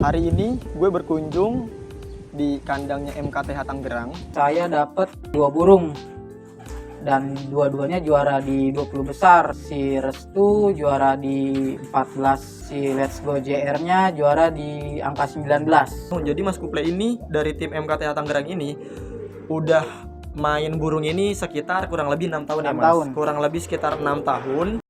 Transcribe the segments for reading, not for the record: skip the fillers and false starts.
Hari ini gue berkunjung di kandangnya MKTH Tangerang. Saya dapat 2 burung dan dua-duanya juara di 20 besar. Si Restu juara di 14, si Let's Go JR-nya juara di angka 19. Jadi Mas Kuple ini dari tim MKTH Tangerang ini udah main burung ini sekitar kurang lebih 6 tahun ya 6 Mas? tahun. Kurang lebih sekitar 6 tahun.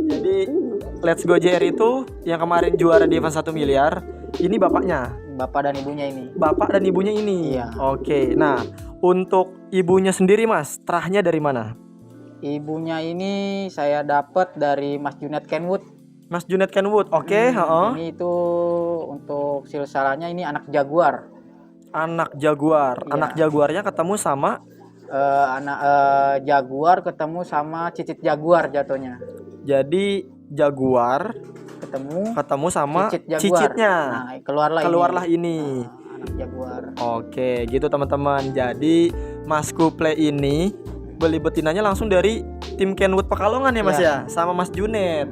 Jadi Let's Go JR itu yang kemarin juara di event 1 miliar, ini bapaknya. Bapak dan ibunya ini. Bapak dan ibunya ini. Iya. Oke. Nah, untuk ibunya sendiri Mas, terahnya dari mana? Ibunya ini saya dapat dari Mas Junet Kenwood. Mas Junet Kenwood. Oke, heeh. Ini itu untuk silsilannya ini anak jaguar. Anak jaguar. Iya. Anak jaguarnya ketemu sama Anak jaguar ketemu sama cicit jaguar jatuhnya. jadi jaguar ketemu sama Cicit jaguar. cicitnya. Nah, keluarlah ini. Nah, anak jaguar. Oke, gitu teman-teman. Jadi Mas Kuple ini beli betinanya langsung dari tim Kenwood Pekalongan ya Mas Iya. ya, sama Mas Junet.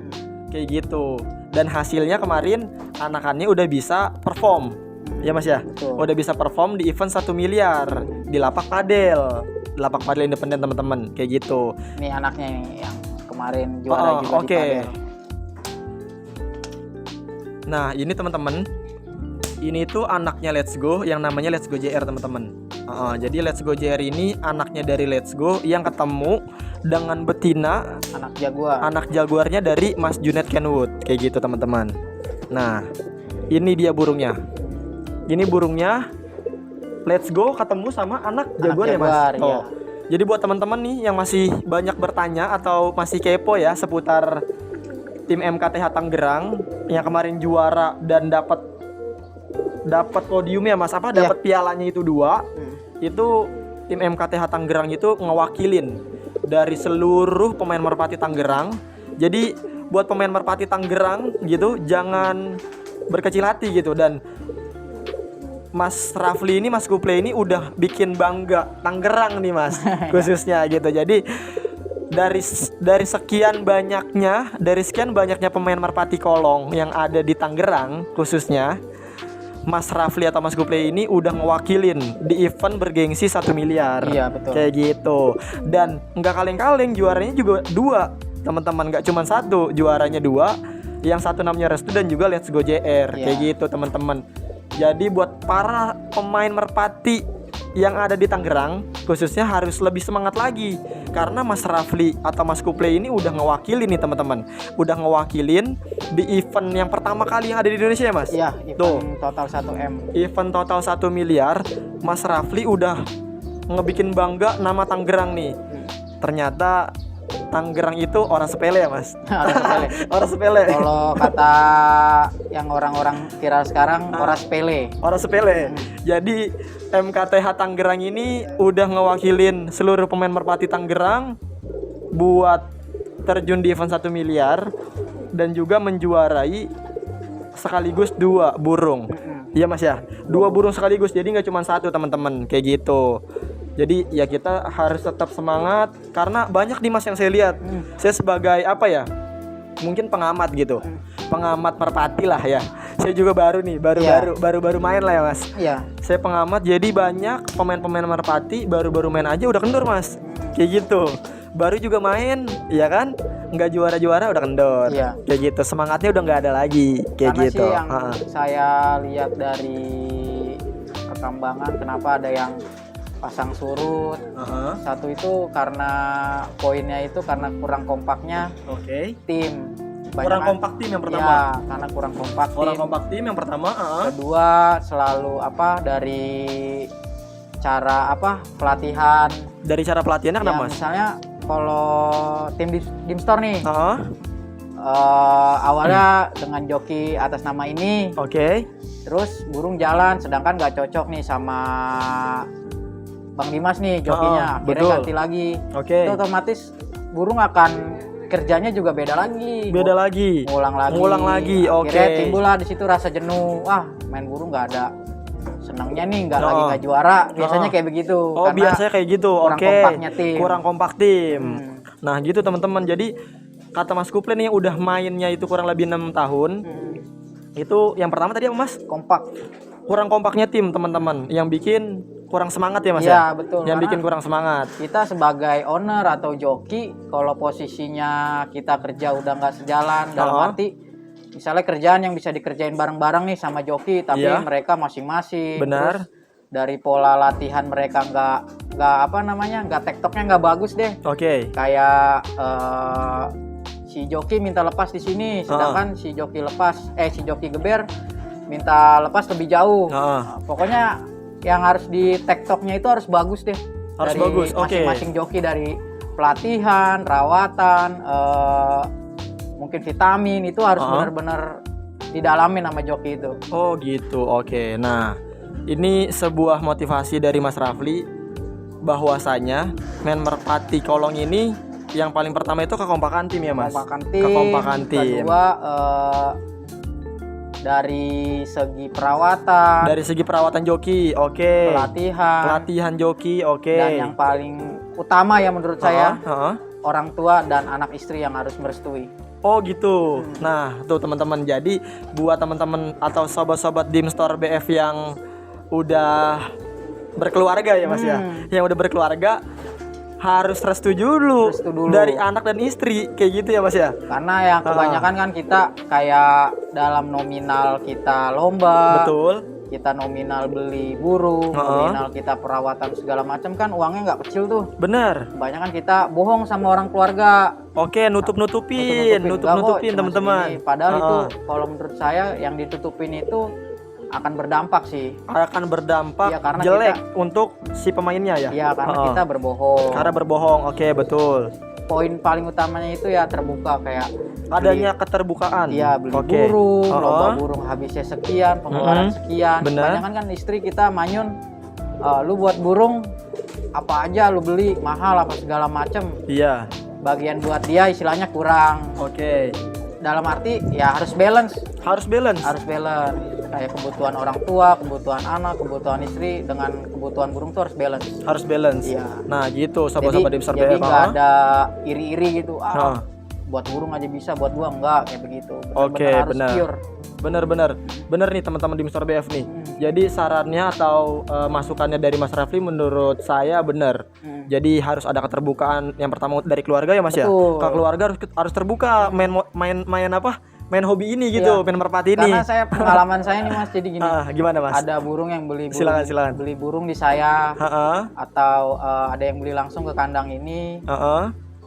Kayak gitu. Dan hasilnya kemarin anakannya udah bisa perform. Ya Mas ya. Betul. Udah bisa perform di event 1 miliar di lapak padel. Lapak padel independen teman-teman. Kayak gitu. Ini anaknya nih yang kemarin juara juga Oke. di padel. Nah, ini teman-teman. Ini tuh anaknya Let's Go yang namanya Let's Go JR teman-teman. Jadi Let's Go JR ini anaknya dari Let's Go yang ketemu dengan betina Anak jaguar. anak jaguarnya dari Mas Junet Kenwood. Kayak gitu teman-teman. Nah, ini dia burungnya. Ini burungnya Let's Go ketemu sama anak jaguar ya Mas. jaguar, iya. Jadi buat teman-teman nih yang masih banyak bertanya atau masih kepo ya seputar tim MKTH Tangerang yang kemarin juara dan dapat podium ya Mas, dapat pialanya itu 2. Itu tim MKTH Tangerang itu ngewakilin dari seluruh pemain merpati Tangerang. Jadi buat pemain merpati Tangerang gitu jangan berkecil hati gitu, dan Mas Rafli ini, Mas Kuple ini udah bikin bangga Tangerang nih Mas, khususnya gitu. Jadi dari sekian banyaknya pemain merpati kolong yang ada di Tangerang khususnya, Mas Rafli atau Mas Kuple ini udah ngewakilin di event bergengsi 1 miliar. Iya, betul. Kayak gitu. Dan nggak kaleng-kaleng, juaranya juga 2 teman-teman, nggak cuma 1, juaranya 2. Yang satu namanya Restu dan juga Let's Go JR. Iya. Kayak gitu teman-teman. Jadi buat para pemain merpati yang ada di Tangerang khususnya harus lebih semangat lagi, karena Mas Rafli atau Mas Kuple ini udah ngewakilin nih teman-teman. Udah ngewakilin di event yang pertama kali yang ada di Indonesia ya Mas? Iya, event Tuh. total 1M. Event total 1 miliar, Mas Rafli udah ngebikin bangga nama Tangerang nih. Ternyata Tangerang itu orang sepele ya Mas? Orang sepele. Orang sepele. Kalau kata yang orang-orang viral sekarang, orang sepele. Orang sepele. Jadi MKTH Tangerang ini udah ngewakilin seluruh pemain merpati Tangerang buat terjun di event 1 miliar dan juga menjuarai sekaligus 2 burung. Iya Mas ya, 2 burung sekaligus. Jadi nggak cuma 1 teman-teman, kayak gitu. Jadi ya kita harus tetap semangat karena banyak nih Mas yang saya lihat. Saya sebagai mungkin pengamat gitu. Pengamat merpati lah ya. Saya juga baru main lah ya Mas. Iya. Saya pengamat, jadi banyak pemain-pemain merpati baru main aja udah kendor Mas. Kayak gitu. Baru juga main, ya kan? Nggak juara-juara udah kendor. Iya. Kayak gitu. Semangatnya udah nggak ada lagi. Kayak Karena gitu. sih yang saya lihat dari perkembangan, kenapa ada yang pasang surut. Satu itu karena poinnya itu karena kurang kompaknya Oke. tim. Kurang kompak tim yang pertama. Ya, karena kurang kompak Kurang tim. kompak tim yang pertama. Kedua, selalu dari cara pelatihan. Dari cara pelatihannya Ya, kenapa Mas? misalnya kalau tim Dimstor nih, Heeh. awalnya dengan joki atas nama ini, Oke. terus burung jalan, sedangkan nggak cocok nih sama Bang Dimas nih jokinya, akhirnya betul. ganti lagi. Oke. Itu otomatis burung akan kerjanya juga beda lagi. Ngulang lagi. Akhirnya Oke. timbullah di situ rasa jenuh. Wah, main burung nggak ada senangnya nih nggak juara, biasanya kayak begitu. Oh, karena biasanya kayak gitu. kurang Oke. kompaknya tim. Kurang kompak tim. Hmm. Nah, gitu teman-teman. Jadi kata Mas Kuple nih yang udah mainnya itu kurang lebih 6 tahun. Itu yang pertama tadi apa, Mas? Kompak. Kurang kompaknya tim, teman-teman. Yang bikin kurang semangat ya, Mas Iya, ya? betul. Yang Karena bikin kurang semangat. kita sebagai owner atau joki, kalau posisinya kita kerja udah nggak sejalan, dalam arti misalnya kerjaan yang bisa dikerjain bareng-bareng nih sama joki, tapi Iya. mereka masing-masing. Benar. Terus dari pola latihan mereka nggak tektoknya nggak bagus deh. Oke. Kayak si joki minta lepas di sini, sedangkan si joki geber minta lepas lebih jauh. Nah, pokoknya yang harus di tektoknya itu harus bagus deh. Harus dari bagus. Oke. Masing-masing joki, dari pelatihan, rawatan, mungkin vitamin itu harus benar-benar didalamin sama joki itu. Oh gitu, oke. Nah, ini sebuah motivasi dari Mas Rafli bahwasanya main merpati kolong ini yang paling pertama itu kekompakan tim ya, Mas? Kekompakan tim. Kedua, dari segi perawatan. Dari segi perawatan joki, oke. Pelatihan joki, oke. Dan yang paling utama ya menurut saya, orang tua dan anak istri yang harus merestui. Oh gitu. Nah, tuh teman-teman. Jadi buat teman-teman atau sobat-sobat Dimstore BF yang udah berkeluarga ya, Mas ya. Yang udah berkeluarga harus restu dulu dari anak dan istri, kayak gitu ya, Mas ya. Karena yang kebanyakan kan kita kayak dalam nominal kita lomba. Betul. Kita nominal beli burung, nominal kita perawatan segala macam, kan uangnya nggak kecil tuh. Bener. Kebanyakan kita bohong sama orang keluarga. Oke, nutup-nutupin teman-teman. Padahal itu kalau menurut saya yang ditutupin itu akan berdampak sih. Akan berdampak ya, karena jelek untuk si pemainnya ya. Iya, karena kita berbohong. Karena berbohong, oke, betul. Poin paling utamanya itu ya terbuka, kayak adanya keterbukaan. Iya, beli burung, lomba burung habisnya sekian, pengeluaran sekian. Kebanyakan kan istri kita manyun, lu buat burung apa aja lu beli mahal apa segala macem. Iya. Bagian buat dia istilahnya kurang. Oke. Dalam arti ya harus balance. Harus balance. Kayak kebutuhan orang tua, kebutuhan anak, kebutuhan istri dengan kebutuhan burung tuh harus balance. Harus balance. Iya. Nah, gitu sobat-sobat Dimstore BF. Jadi nggak ada iri-iri gitu. Buat burung aja bisa, buat gua enggak, kayak begitu. Oke, benar. Pure. Bener nih teman-teman Dimstore BF nih. Jadi sarannya atau masukannya dari Mas Rafli menurut saya benar. Jadi harus ada keterbukaan yang pertama dari keluarga ya, Mas. Betul. Ya. Keluarga harus terbuka main hobi ini gitu, main merpati ini. Karena saya pengalaman saya nih, Mas, jadi gini. Gimana, Mas? Ada burung yang beli burung, silakan. beli burung di saya. Atau ada yang beli langsung ke kandang ini.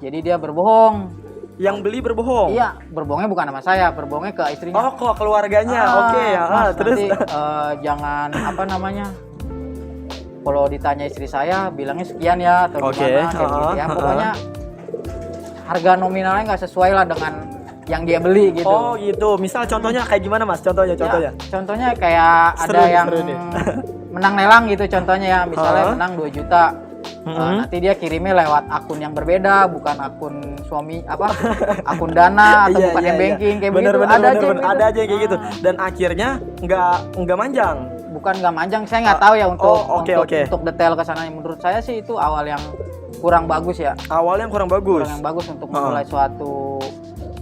Jadi dia berbohong. Yang beli berbohong? Iya, berbohongnya bukan sama saya, berbohongnya ke istrinya. Oh, kok keluarganya? Oke, terus nanti, jangan kalau ditanya istri saya bilangnya sekian ya atau gimana kayak gitu ya. Pokoknya harga nominalnya nggak sesuai lah dengan yang dia beli gitu. Oh gitu. Misal contohnya kayak gimana, Mas? Contohnya. Ya, contohnya kayak ada yang menang lelang gitu contohnya ya. Misalnya menang 2 juta. Nanti dia kirimnya lewat akun yang berbeda, bukan akun suami akun Dana atau bukan banking kayak begitu. Ada aja yang kayak gitu. Dan akhirnya nggak manjang. Bukan nggak manjang, saya nggak tahu ya untuk detail kesana. Menurut saya sih itu awal yang kurang bagus ya. Awalnya kurang bagus. Kurang yang bagus untuk memulai suatu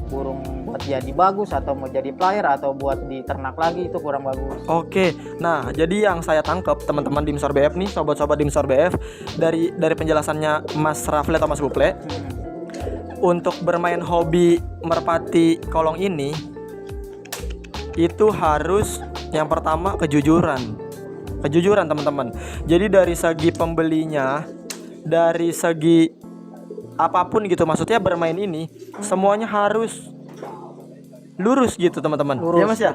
burung buat jadi bagus atau mau jadi player atau buat diternak lagi, itu kurang bagus. Oke. Nah, jadi yang saya tangkap teman-teman Dimstore BF nih, sobat-sobat Dimstore BF, dari penjelasannya Mas Rafli atau Mas Kuple, untuk bermain hobi merpati kolong ini itu harus yang pertama kejujuran teman-teman. Jadi dari segi pembelinya, dari segi apapun gitu, maksudnya bermain ini semuanya harus lurus gitu teman-teman. Lurus, ya, Mas ya?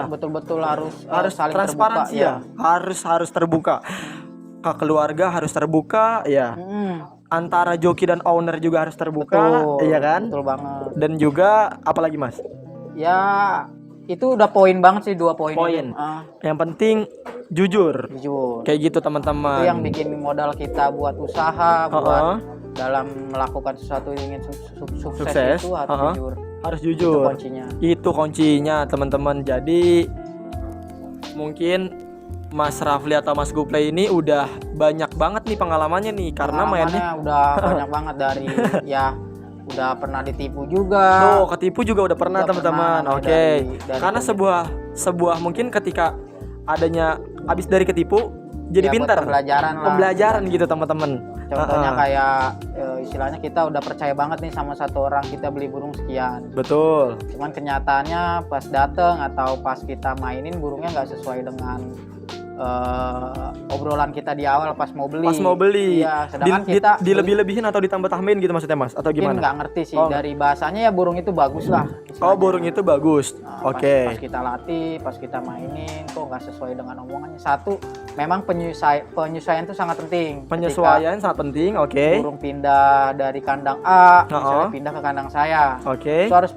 Betul harus saling transparansi terbuka, ya. Harus terbuka. Ke keluarga harus terbuka ya. Antara joki dan owner juga harus terbuka, iya kan? Betul banget. Dan juga apalagi, Mas? Ya itu udah poin banget sih, 2 poin. Yang penting jujur. Kayak gitu teman-teman. Itu yang bikin modal kita buat usaha, buat dalam melakukan sesuatu yang ingin sukses itu harus jujur. Harus jujur. Itu kuncinya teman-teman. Jadi mungkin Mas Rafli atau Mas Guplay ini udah banyak banget nih pengalamannya nih karena mainnya udah banyak banget dari ya udah pernah ditipu juga. tuh ketipu juga udah pernah Udah teman-teman. pernah, Oke. dari Karena sebuah mungkin ketika adanya habis dari ketipu jadi ya, buat pintar. pembelajaran lah. Pembelajaran gitu teman-teman. Contohnya kayak istilahnya kita udah percaya banget nih sama satu orang, kita beli burung sekian. Betul. Cuman kenyataannya pas dateng atau pas kita mainin burungnya nggak sesuai dengan obrolan kita di awal pas mau beli. Pas mau beli. Iya, sedangkan kita dilebih-lebihin atau ditambah-tambahin gitu maksudnya Mas atau mungkin gimana? nggak ngerti sih. Oh. Dari bahasanya ya burung itu bagus lah. Oh, burung itu bagus. Nah, Oke. Pas kita latih, pas kita mainin kok nggak sesuai dengan omongannya. Satu, memang penyesuaian itu sangat penting. Penyesuaian sangat penting. Oke. Ketika burung pindah dari kandang A, misalnya pindah ke kandang saya. Oke. Itu harus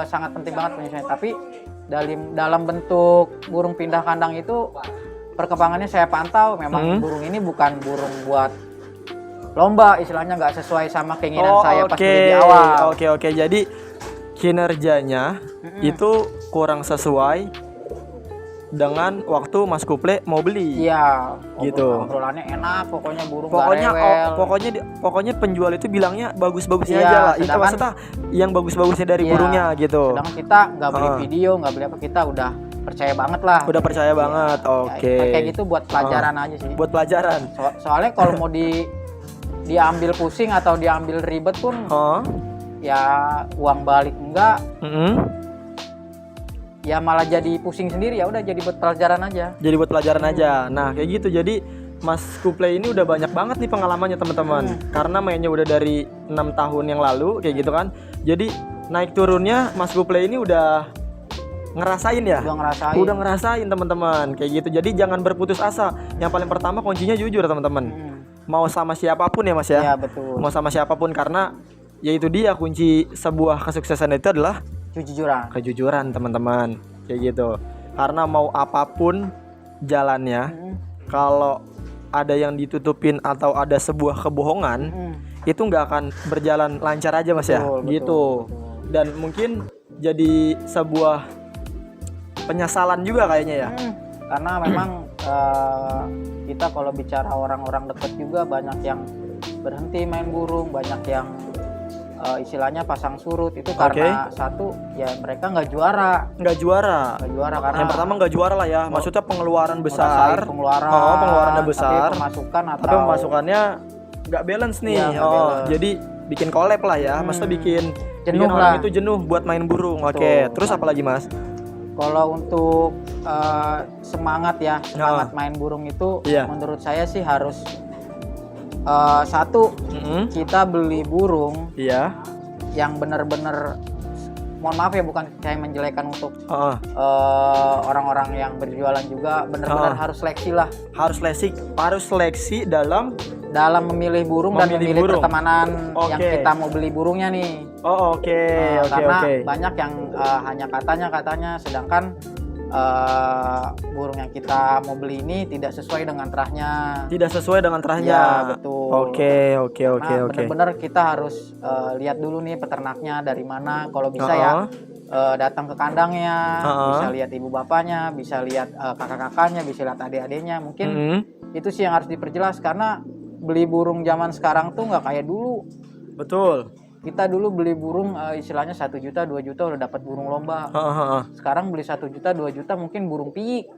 sangat penting banget penyesuaian. Tapi dalam bentuk burung pindah kandang itu perkembangannya saya pantau, memang burung ini bukan burung buat lomba, istilahnya nggak sesuai sama keinginan saya pas beli di awal. Oke. Jadi kinerjanya itu kurang sesuai dengan waktu Mas Guplay mau beli. Iya, gitu. obrolannya enak, pokoknya burung nggak rewel. Pokoknya penjual itu bilangnya bagus-bagusnya Iya, aja lah. Itu sedangkan- maksudnya yang bagus-bagusnya dari burungnya gitu. Sedangkan kita nggak beli video, nggak beli apa, kita udah percaya banget lah. Udah percaya banget. Oke. Ya, kayak gitu buat pelajaran aja sih. Buat pelajaran. Soalnya kalau mau diambil pusing atau diambil ribet pun ya uang balik enggak, ya malah jadi pusing sendiri. Ya udah, jadi buat pelajaran aja. Jadi buat pelajaran aja. Nah, kayak gitu. Jadi Mas Guplay ini udah banyak banget nih pengalamannya teman-teman. Karena mainnya udah dari 6 tahun yang lalu kayak gitu kan. Jadi naik turunnya Mas Guplay ini udah ngerasain ya? Udah ngerasain teman-teman kayak gitu. Jadi jangan berputus asa. Yang paling pertama kuncinya jujur teman-teman. Mau sama siapapun ya Mas ya? Iya, betul. Mau sama siapapun, karena ya itu dia kunci sebuah kesuksesan itu adalah kejujuran teman-teman kayak gitu. Karena mau apapun jalannya, kalau ada yang ditutupin atau ada sebuah kebohongan, itu nggak akan berjalan lancar aja Mas ya, gitu. Dan mungkin jadi sebuah penyesalan juga kayaknya ya. Karena memang kita kalau bicara orang-orang dekat juga banyak yang berhenti main burung, banyak yang istilahnya pasang surut itu karena satu ya mereka nggak juara karena yang pertama nggak juara lah ya, maksudnya pengeluaran besar, pengeluarannya besar, tapi pemasukannya nggak balance nih. Balance. Jadi bikin collab lah ya, maksudnya bikin jenuh orang lah. itu jenuh buat main burung. Oke, terus apa lagi Mas? Kalau untuk semangat main burung itu menurut saya sih harus satu, kita beli burung yang benar-benar, mohon maaf ya, bukan saya menjelekan untuk orang-orang yang berjualan juga, benar-benar harus seleksi lah. Harus seleksi dalam memilih burung dan memilih pertemanan yang kita mau beli burungnya nih. Karena banyak yang hanya katanya, sedangkan burung yang kita mau beli ini tidak sesuai dengan terahnya. Ya, betul. Oke. Benar-benar kita harus lihat dulu nih peternaknya dari mana. Kalau bisa datang ke kandangnya, bisa lihat ibu bapaknya, bisa lihat kakak-kakaknya, bisa lihat adik-adiknya. Mungkin itu sih yang harus diperjelas, karena beli burung zaman sekarang tuh nggak kayak dulu. Betul. Kita dulu beli burung istilahnya 1 juta 2 juta udah dapat burung lomba. Sekarang beli 1 juta 2 juta mungkin burung piik.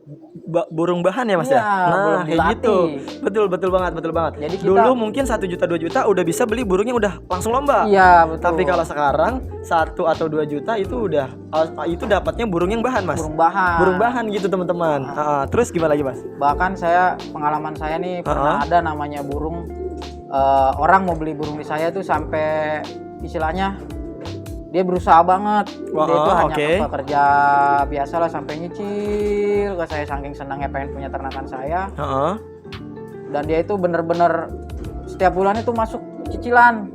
Burung bahan ya Mas ya? Nah kayak gitu. Betul banget. Jadi dulu mungkin 1 juta 2 juta udah bisa beli burungnya udah langsung lomba. Iya, betul. Tapi kalau sekarang 1 atau 2 juta itu udah itu dapatnya burung yang bahan Mas. Burung bahan gitu teman-teman. Terus gimana lagi Mas? Bahkan pengalaman saya nih pernah ada namanya burung, orang mau beli burung di saya tuh sampai istilahnya dia berusaha banget. Dia itu hanya pekerja biasa lah, sampai nyicil ke saya saking senangnya pengen punya ternakan saya. Dan dia itu bener-bener setiap bulan itu masuk cicilan.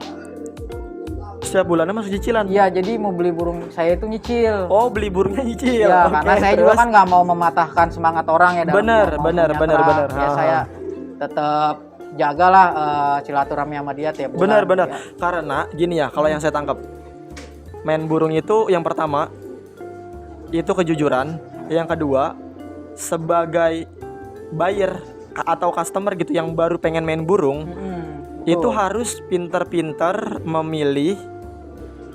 Setiap bulannya masuk cicilan? Iya, jadi mau beli burung saya itu nyicil. Oh, beli burungnya nyicil. Ya, karena saya juga kan nggak mau mematahkan semangat orang ya. Bener. Ya, saya tetap jagalah silaturahmi sama dia tiap bulan. Benar. Karena gini ya, kalau yang saya tangkap, main burung itu yang pertama itu kejujuran, yang kedua sebagai buyer atau customer gitu yang baru pengen main burung, itu harus pinter-pinter memilih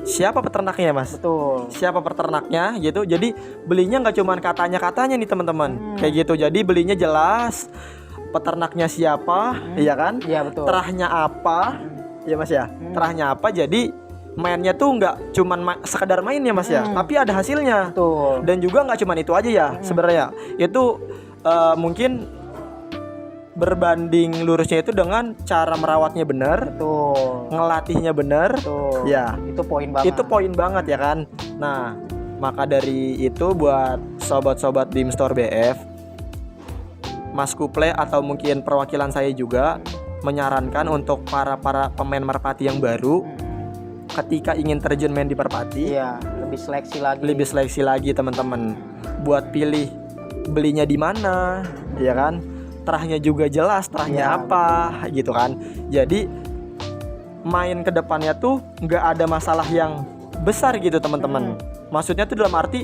siapa peternaknya Mas. Betul. Siapa peternaknya gitu. Jadi belinya nggak cuman katanya nih teman-teman. Kayak gitu. Jadi belinya jelas, peternaknya siapa, iya kan? Iya betul. Terahnya apa, ya Mas ya. Terahnya apa. Jadi mainnya tuh nggak cuman sekedar main ya Mas ya, tapi ada hasilnya. Betul. Dan juga nggak cuman itu aja ya sebenarnya. Itu mungkin berbanding lurusnya itu dengan cara merawatnya benar, Betul. ngelatihnya benar. Betul. Ya, Itu poin banget. itu poin banget ya kan. Nah, maka dari itu buat sobat-sobat Dimstore BF, Mas Kuple atau mungkin perwakilan saya juga menyarankan untuk para pemain merpati yang baru, ketika ingin terjun main di merpati, Iya, lebih seleksi lagi teman-teman, buat pilih belinya di mana, ya kan? Terahnya juga jelas, terahnya apa, gitu kan. Jadi main ke depannya tuh nggak ada masalah yang besar gitu teman-teman. Maksudnya tuh dalam arti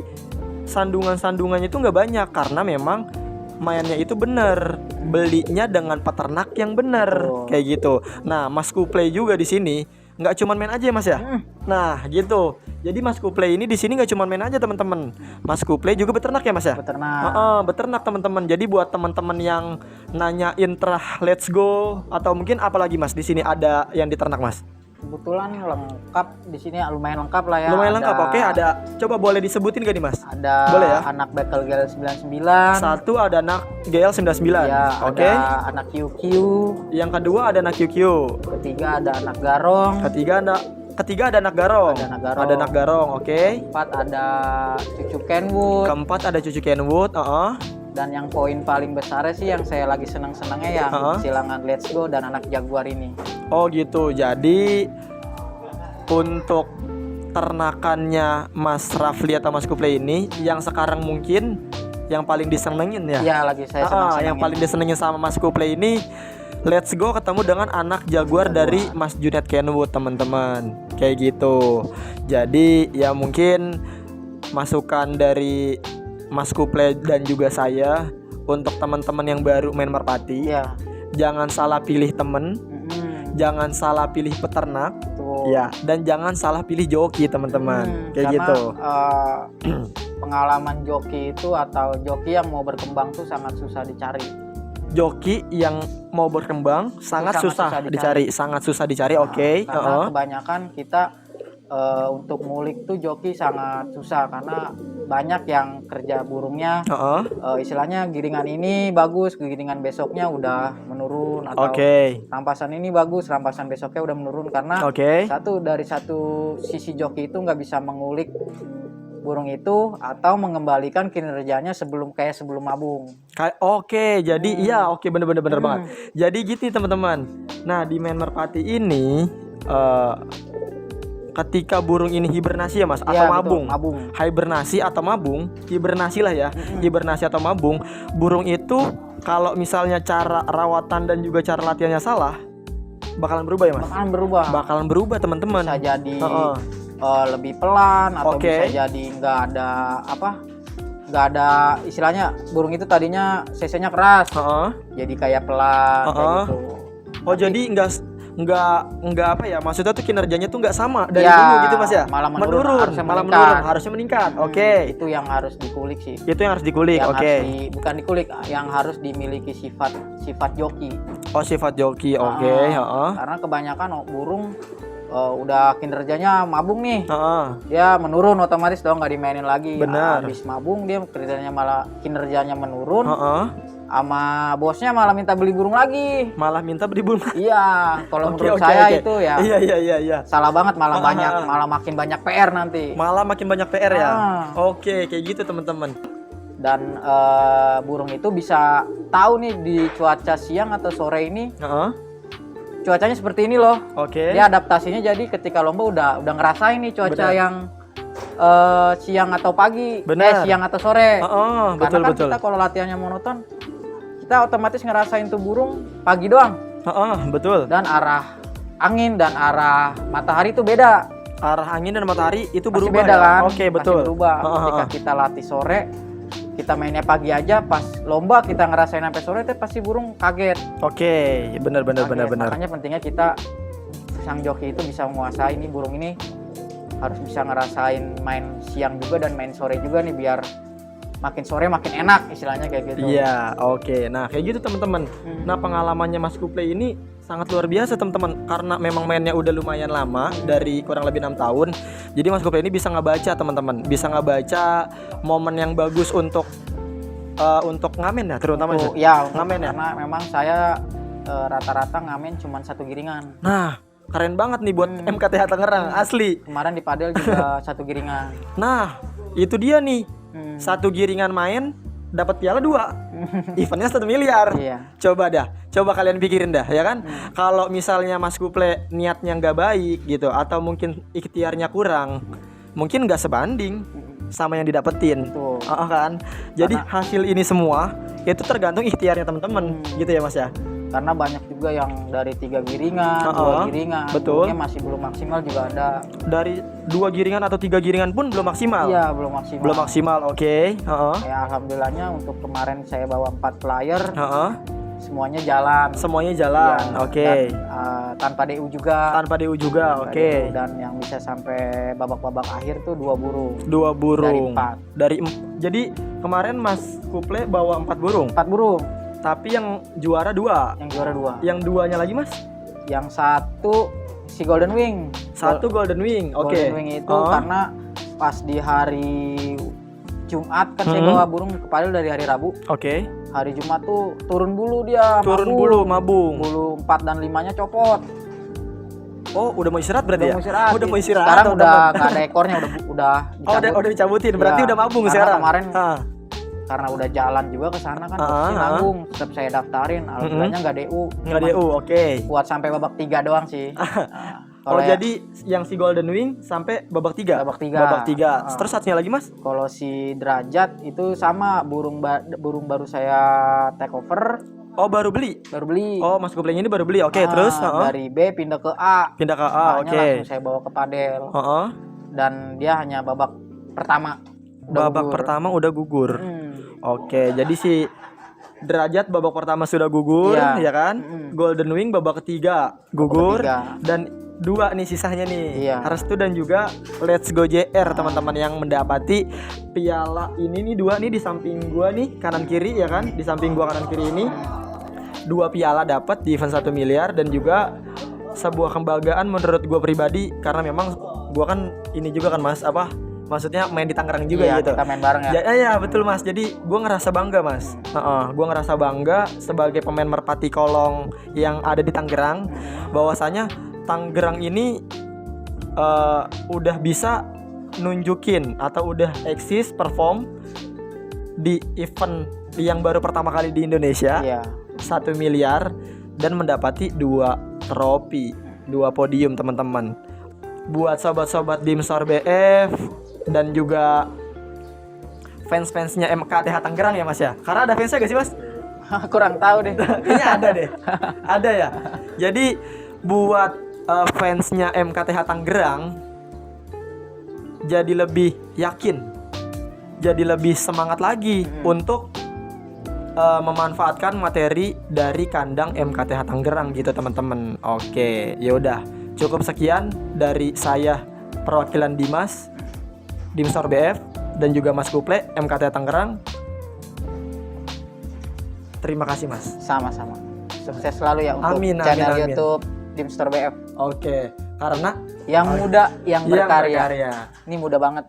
sandungannya itu nggak banyak karena memang mainnya itu bener, belinya dengan peternak yang bener, kayak gitu. Nah, Mas Kuple juga di sini nggak cuman main aja Mas ya. Nah, gitu. Jadi Mas Kuple ini di sini nggak cuman main aja teman-teman. Mas Kuple juga beternak ya Mas ya. Beternak. Beternak teman-teman. Jadi buat teman-teman yang nanyain terah Let's Go atau mungkin apalagi Mas di sini ada yang diternak Mas. Kebetulan lengkap di sini, lumayan lengkap lah ya. Lumayan lengkap. Oke, ada. Coba boleh disebutin gak nih Mas? Ada boleh ya? anak Bekel GL 99. Satu ada anak GL 99. Ya, Oke. ada anak QQ. Yang kedua ada anak QQ. Ketiga ada anak Garong. Ketiga ada anak Garong. Ada anak Garong. Oke. Keempat ada cucu Kenwood. Keempat ada cucu Kenwood. Dan yang poin paling besar sih yang saya lagi senang-senangnya yang silangan Let's Go dan anak Jaguar ini. Oh gitu. Jadi untuk ternakannya Mas Rafli atau Mas Kuple ini yang sekarang mungkin yang paling disenengin ya. Iya, lagi saya senang-senangin. Yang paling disenengin sama Mas Kuple ini Let's Go ketemu dengan anak Jaguar dari Mas Junet Kenwood teman-teman. Kayak gitu. Jadi ya mungkin masukan dari Mas Kuple dan juga saya untuk teman-teman yang baru main merpati. Iya. Jangan salah pilih temen, jangan salah pilih peternak, ya, dan jangan salah pilih joki teman-teman. Kayak karena, gitu. Pengalaman joki itu atau joki yang mau berkembang tuh sangat susah dicari. Joki yang mau berkembang sangat susah dicari. Oke. Karena kebanyakan kita untuk ngulik tuh joki sangat susah karena banyak yang kerja burungnya istilahnya giringan ini bagus, giringan besoknya udah menurun, atau rampasan ini bagus, rampasan besoknya udah menurun karena dari satu sisi joki itu nggak bisa mengulik burung itu atau mengembalikan kinerjanya sebelum mabung. Jadi bener banget. Jadi gitu nih teman-teman. Nah, di main merpati ini ketika burung ini hibernasi ya Mas atau mabung. Hibernasi atau mabung, hibernasi lah ya. Hibernasi atau mabung, burung itu kalau misalnya cara rawatan dan juga cara latihannya salah, bakalan berubah ya Mas? Bakalan berubah teman-teman. Bisa jadi lebih pelan atau bisa jadi nggak ada istilahnya burung itu tadinya cc-nya keras, jadi kayak pelan kayak gitu. Jadi nggak apa ya, maksudnya tuh kinerjanya tuh nggak sama dari dulu gitu Mas ya, malah menurun, harusnya meningkat. Itu yang harus dikulik sih. Bukan dikulik, yang harus dimiliki sifat joki. Sifat joki. Karena kebanyakan burung udah kinerjanya mabung nih, dia menurun otomatis dong, nggak dimainin lagi. Habis mabung dia kinerjanya menurun, sama bosnya malah minta beli burung lagi. Iya, kalau menurut saya itu ya. Iya. Salah banget, malah makin banyak PR nanti. Ya. Kayak gitu teman-teman. Dan burung itu bisa tahu nih di cuaca siang atau sore ini. Cuacanya seperti ini loh. Dia adaptasinya jadi ketika lomba udah ngerasain nih cuaca yang siang atau pagi, siang atau sore. Karena kita kalau latihannya monoton, kita otomatis ngerasain tuh burung pagi doang. Betul. Dan arah angin dan arah matahari itu beda. Arah angin dan matahari itu berubah. Beda kan? Betul. Berubah. Ketika kita latih sore, kita mainnya pagi aja, pas lomba kita ngerasain sampai sore itu pasti burung kaget. Oke, benar. Makanya pentingnya kita sang joki itu bisa menguasai ini burung ini, harus bisa ngerasain main siang juga dan main sore juga nih, biar makin sore makin enak istilahnya kayak gitu. Iya, oke. Nah, kayak gitu teman-teman. Nah, pengalamannya Mas Kuple ini sangat luar biasa teman-teman, karena memang mainnya udah lumayan lama, dari kurang lebih 6 tahun. Jadi Mas Kuple ini bisa ngebaca teman-teman, bisa ngebaca momen yang bagus untuk ngamen ya, terutama Ya, ngamen ya. karena memang saya rata-rata ngamen cuma 1 giringan. Nah, keren banget nih buat MKTH Tangerang, asli. Kemarin di padel juga 1 giringan. Nah, itu dia nih. 1 giringan main dapat piala 2. Eventnya 1 miliar. Iya. Coba kalian pikirin dah, ya kan? Kalau misalnya Mas Kuple niatnya nggak baik gitu, atau mungkin ikhtiarnya kurang, mungkin nggak sebanding sama yang didapetin. Betul. Kan? Jadi hasil ini semua itu tergantung ikhtiarnya teman-teman, gitu ya Mas ya. Karena banyak juga yang dari 3 giringan, 2 giringan, betul. mungkin masih belum maksimal juga ada. Dari 2 giringan atau 3 giringan pun belum maksimal. Iya, belum maksimal. Belum maksimal, oke. Ya, alhamdulillahnya untuk kemarin saya bawa 4 player, Heeh. semuanya jalan. Semuanya jalan, Iya, oke. dan, tanpa DU juga. Tanpa DU juga, Tanpa oke. DU. Dan yang bisa sampai babak-babak akhir tuh 2 burung. 2 burung. Dari 4. Jadi kemarin Mas Kuple bawa 4 burung. 4 burung. Tapi yang juara 2. Yang juara 2. Yang 2-nya lagi Mas? Yang 1 si Golden Wing. 1 Golden Wing, oke. Golden Wing itu karena pas di hari Jumat kan saya bawa burung ke padel dari hari Rabu. Oke. Hari Jumat tuh turun bulu dia, Turun bulu, mabung. Bulu 4 dan 5-nya copot. Oh, udah mau istirahat berarti Udah ya? mau istirahat. Udah mau istirahat. Sekarang atau udah nggak ada ekornya, udah dicabut. udah dicabutin. Berarti Iya, udah mabung karena sekarang. kemarin karena udah jalan juga ke sana kan, posisi nanggung, tetap saya daftarin. Alhamdulillahnya nggak DU. Nggak DU, oke. Buat sampai babak 3 doang sih. Kalau jadi yang si Golden Wing sampai babak 3. Babak 3. Babak 3. Terus satunya lagi Mas? Kalau si Derajat itu sama burung baru saya take over. Oh, baru beli. Oh, Mas Kuple ini baru beli. Oke, terus dari B pindah ke A. Pindah ke A, oke. Langsung saya bawa ke padel. Dan dia hanya babak pertama. Babak pertama udah gugur. Oke, jadi si Derajat babak pertama sudah gugur, ya kan? Golden Wing babak ketiga gugur, dan 2 nih sisanya nih. Restu dan juga Let's Go JR teman-teman yang mendapati piala ini nih, 2 nih di samping gua nih kanan kiri, ya kan? Di samping gua kanan kiri ini 2 piala dapat di event 1 miliar, dan juga sebuah kebanggaan menurut gua pribadi, karena memang gua kan ini juga kan Mas, maksudnya main di Tangerang juga gitu. Kita main bareng ya. Ya, betul Mas. Jadi gue ngerasa bangga Mas. Gue ngerasa bangga sebagai pemain merpati kolong yang ada di Tangerang, bahwasanya Tangerang ini udah bisa nunjukin atau udah eksis perform di event yang baru pertama kali di Indonesia, 1 miliar, dan mendapati 2 trofi, 2 podium teman-teman. Buat sobat-sobat Dimstar BF dan juga fans-fansnya MKTH Tangerang ya Mas ya. Karena ada fansnya gak sih Mas? Kurang tahu deh. Kayaknya ada deh. Ada ya. Jadi buat fansnya MKTH Tangerang, jadi lebih yakin, jadi lebih semangat lagi untuk memanfaatkan materi dari kandang MKTH Tangerang gitu teman-teman. Oke, yaudah cukup sekian dari saya, perwakilan Dimas, Dimstar BF, dan juga Mas Kuple MKTH Tangerang. Terima kasih Mas. Sama-sama. Sukses selalu ya untuk channel YouTube Dimstar BF. Oke, karena yang muda yang berkarya. Yang berkarya. Ini muda banget.